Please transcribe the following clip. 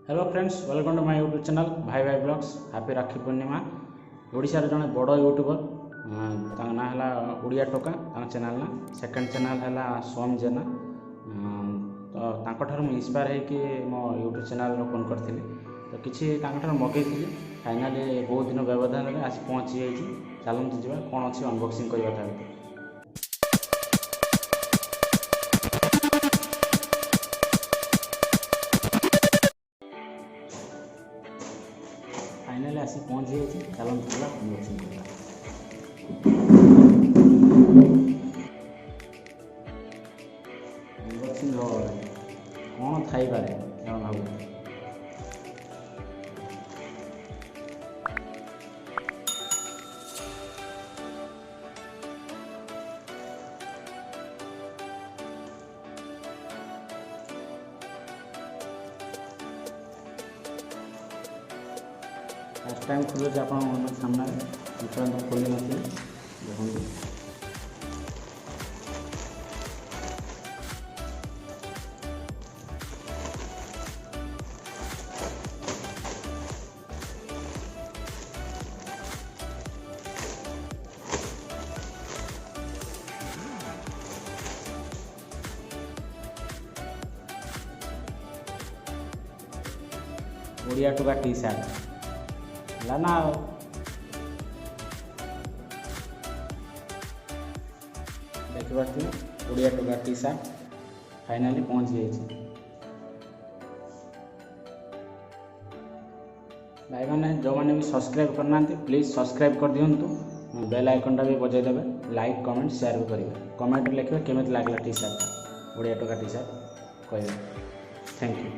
Hello friends, welcome to my YouTube channel भाई भाई blogs. Happy राखी पूर्णिमा। ओडिशार जड़े बड़ यूट्यूबर ना है ओडिया टोका चैनल ना। सेकेंड चैनल है सोम जेना। तो मुझे इंस्पायर होकि मो यूट्यूब चैनल ओपन करी तो किसी मगई फाइनाली बहुत दिन व्यवधान आस पहुँची जाइए। चलते जावा कौन अच्छी अनबॉक्सिंग करवा। फाइनाली आसी पहुँची जाइए। चलते जावा अनबॉक्सिंग करवा। अनबॉक्सिंग कौन थी पारे भाव फर्स्ट टाइम खोलुचे आप सामने खोली नी देखो। ओडिया टोका टी शर्ट ना देखिए ओडिया टोका टी शर्ट फाइनाली पहुँच जाइए। भाई मैंने जो मैंने भी सब्सक्राइब करना प्लीज़ सब्सक्राइब कर दिंतु। बेल आइकन भी बजाईदेवे। लाइक कमेंट शेयर भी करेंगे। कमेंट लिखे केमी लगे टी शर्ट ओडिया टोका टी शर्ट कहे। Thank you.